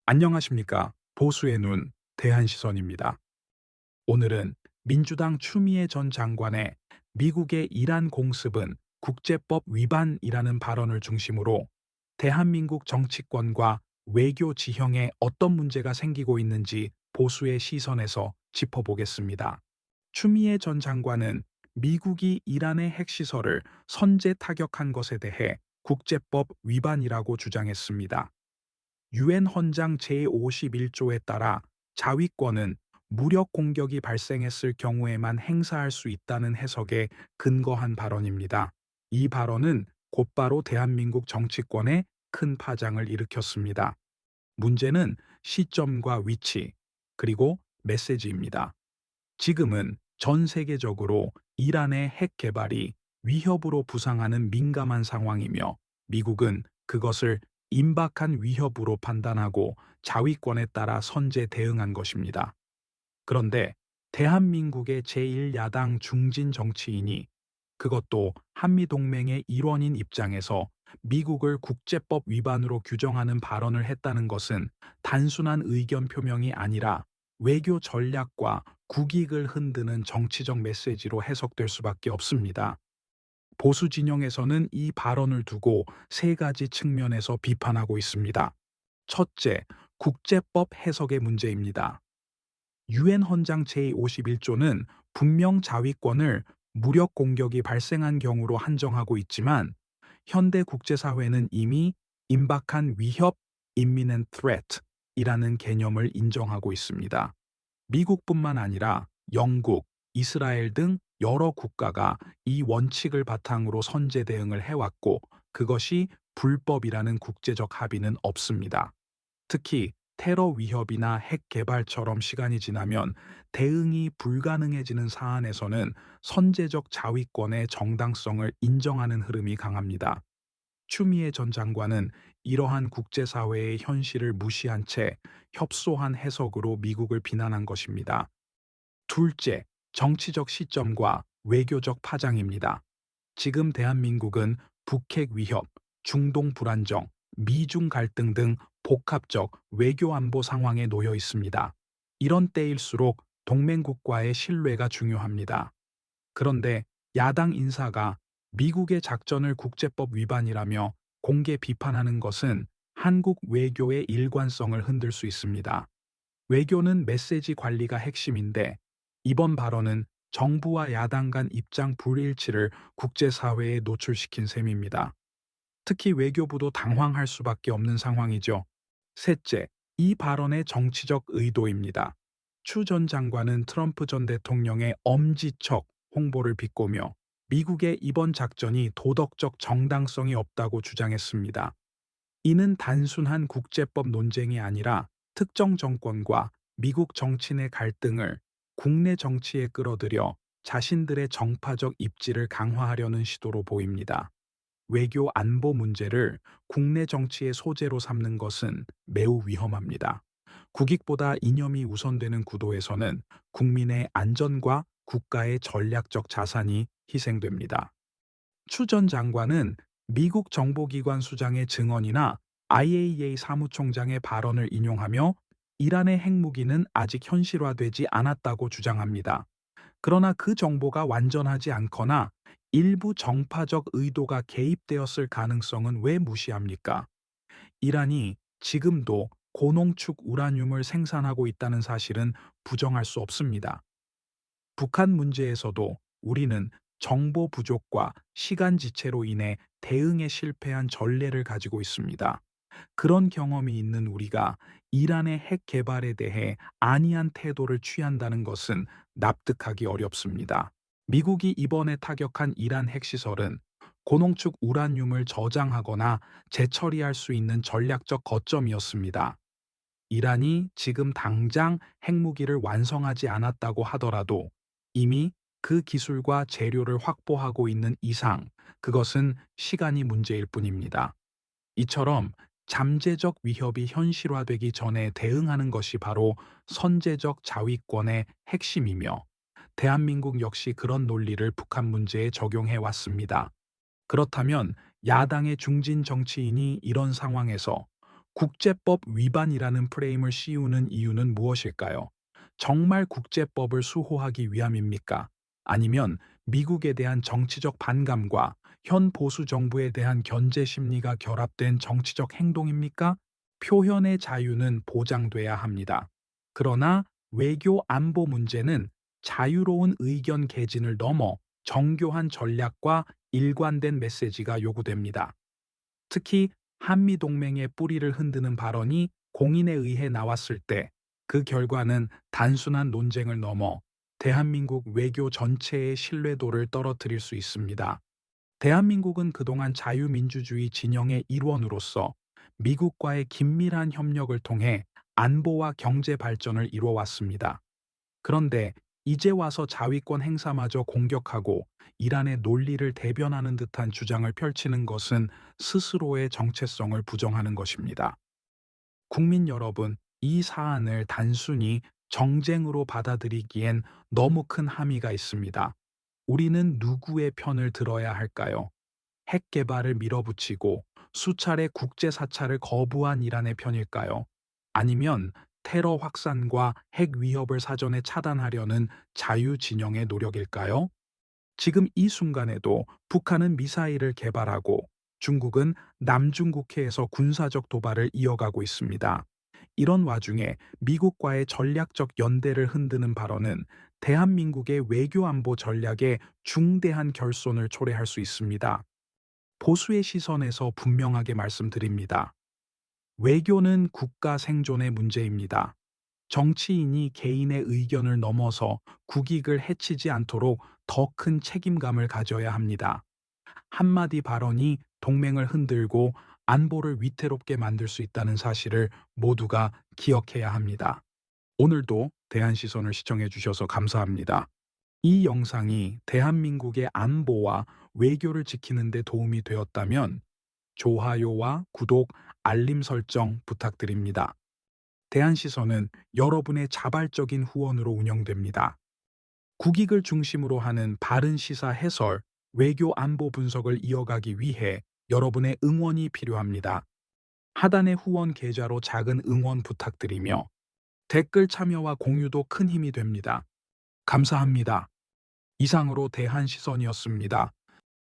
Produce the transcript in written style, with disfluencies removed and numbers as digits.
안녕하십니까. 보수의 눈, 대한시선입니다. 오늘은 민주당 추미애 전 장관의 미국의 이란 공습은 국제법 위반이라는 발언을 중심으로 대한민국 정치권과 외교 지형에 어떤 문제가 생기고 있는지 보수의 시선에서 짚어보겠습니다. 추미애 전 장관은 미국이 이란의 핵시설을 선제 타격한 것에 대해 국제법 위반이라고 주장했습니다. 유엔 헌장 제51조에 따라 자위권은 무력 공격이 발생했을 경우에만 행사할 수 있다는 해석에 근거한 발언입니다. 이 발언은 곧바로 대한민국 정치권에 큰 파장을 일으켰습니다. 문제는 시점과 위치, 그리고 메시지입니다. 지금은 전 세계적으로 이란의 핵 개발이 위협으로 부상하는 민감한 상황이며 미국은 그것을 임박한 위협으로 판단하고 자위권에 따라 선제 대응한 것입니다. 그런데 대한민국의 제1야당 중진 정치인이 그것도 한미동맹의 일원인 입장에서 미국을 국제법 위반으로 규정하는 발언을 했다는 것은 단순한 의견 표명이 아니라 외교 전략과 국익을 흔드는 정치적 메시지로 해석될 수밖에 없습니다. 보수 진영에서는 이 발언을 두고 세 가지 측면에서 비판하고 있습니다. 첫째, 국제법 해석의 문제입니다. 유엔 헌장 제51조는 분명 자위권을 무력 공격이 발생한 경우로 한정하고 있지만 현대 국제사회는 이미 임박한 위협 (imminent threat) 이라는 개념을 인정하고 있습니다. 미국뿐만 아니라 영국, 이스라엘 등 여러 국가가 이 원칙을 바탕으로 선제 대응을 해왔고 그것이 불법이라는 국제적 합의는 없습니다. 특히 테러 위협이나 핵 개발처럼 시간이 지나면 대응이 불가능해지는 사안에서는 선제적 자위권의 정당성을 인정하는 흐름이 강합니다. 추미애 전 장관은 이러한 국제사회의 현실을 무시한 채 협소한 해석으로 미국을 비난한 것입니다. 둘째, 정치적 시점과 외교적 파장입니다. 지금 대한민국은 북핵 위협, 중동 불안정, 미중 갈등 등 복합적 외교 안보 상황에 놓여 있습니다. 이런 때일수록 동맹국과의 신뢰가 중요합니다. 그런데 야당 인사가 미국의 작전을 국제법 위반이라며 공개 비판하는 것은 한국 외교의 일관성을 흔들 수 있습니다. 외교는 메시지 관리가 핵심인데 이번 발언은 정부와 야당 간 입장 불일치를 국제사회에 노출시킨 셈입니다. 특히 외교부도 당황할 수밖에 없는 상황이죠. 셋째, 이 발언의 정치적 의도입니다. 추 전 장관은 트럼프 전 대통령의 엄지척 홍보를 비꼬며 미국의 이번 작전이 도덕적 정당성이 없다고 주장했습니다. 이는 단순한 국제법 논쟁이 아니라 특정 정권과 미국 정치인의 갈등을 국내 정치에 끌어들여 자신들의 정파적 입지를 강화하려는 시도로 보입니다. 외교 안보 문제를 국내 정치의 소재로 삼는 것은 매우 위험합니다. 국익보다 이념이 우선되는 구도에서는 국민의 안전과 국가의 전략적 자산이 희생됩니다. 추 전 장관은 미국 정보기관 수장의 증언이나 IAEA 사무총장의 발언을 인용하며 이란의 핵무기는 아직 현실화되지 않았다고 주장합니다. 그러나 그 정보가 완전하지 않거나 일부 정파적 의도가 개입되었을 가능성은 왜 무시합니까? 이란이 지금도 고농축 우라늄을 생산하고 있다는 사실은 부정할 수 없습니다. 북한 문제에서도 우리는 정보 부족과 시간 지체로 인해 대응에 실패한 전례를 가지고 있습니다. 그런 경험이 있는 우리가 이란의 핵 개발에 대해 안이한 태도를 취한다는 것은 납득하기 어렵습니다. 미국이 이번에 타격한 이란 핵시설은 고농축 우라늄을 저장하거나 재처리할 수 있는 전략적 거점이었습니다. 이란이 지금 당장 핵무기를 완성하지 않았다고 하더라도 이미 그 기술과 재료를 확보하고 있는 이상 그것은 시간이 문제일 뿐입니다. 이처럼 잠재적 위협이 현실화되기 전에 대응하는 것이 바로 선제적 자위권의 핵심이며 대한민국 역시 그런 논리를 북한 문제에 적용해 왔습니다. 그렇다면 야당의 중진 정치인이 이런 상황에서 국제법 위반이라는 프레임을 씌우는 이유는 무엇일까요? 정말 국제법을 수호하기 위함입니까? 아니면 미국에 대한 정치적 반감과 현 보수 정부에 대한 견제 심리가 결합된 정치적 행동입니까? 표현의 자유는 보장돼야 합니다. 그러나 외교 안보 문제는 자유로운 의견 개진을 넘어 정교한 전략과 일관된 메시지가 요구됩니다. 특히 한미 동맹의 뿌리를 흔드는 발언이 공인에 의해 나왔을 때 그 결과는 단순한 논쟁을 넘어 대한민국 외교 전체의 신뢰도를 떨어뜨릴 수 있습니다. 대한민국은 그동안 자유민주주의 진영의 일원으로서 미국과의 긴밀한 협력을 통해 안보와 경제 발전을 이뤄왔습니다. 그런데 이제 와서 자위권 행사마저 공격하고 이란의 논리를 대변하는 듯한 주장을 펼치는 것은 스스로의 정체성을 부정하는 것입니다. 국민 여러분, 이 사안을 단순히 정쟁으로 받아들이기엔 너무 큰 함의가 있습니다. 우리는 누구의 편을 들어야 할까요? 핵 개발을 밀어붙이고 수차례 국제 사찰을 거부한 이란의 편일까요? 아니면 테러 확산과 핵 위협을 사전에 차단하려는 자유 진영의 노력일까요? 지금 이 순간에도 북한은 미사일을 개발하고 중국은 남중국해에서 군사적 도발을 이어가고 있습니다. 이런 와중에 미국과의 전략적 연대를 흔드는 발언은 대한민국의 외교 안보 전략에 중대한 결손을 초래할 수 있습니다. 보수의 시선에서 분명하게 말씀드립니다. 외교는 국가 생존의 문제입니다. 정치인이 개인의 의견을 넘어서 국익을 해치지 않도록 더 큰 책임감을 가져야 합니다. 한마디 발언이 동맹을 흔들고 안보를 위태롭게 만들 수 있다는 사실을 모두가 기억해야 합니다. 오늘도 대한시선을 시청해 주셔서 감사합니다. 이 영상이 대한민국의 안보와 외교를 지키는 데 도움이 되었다면 좋아요와 구독, 알림 설정 부탁드립니다. 대한시선은 여러분의 자발적인 후원으로 운영됩니다. 국익을 중심으로 하는 바른 시사 해설, 외교 안보 분석을 이어가기 위해 여러분의 응원이 필요합니다. 하단의 후원 계좌로 작은 응원 부탁드리며 댓글 참여와 공유도 큰 힘이 됩니다. 감사합니다. 이상으로 대한시선이었습니다.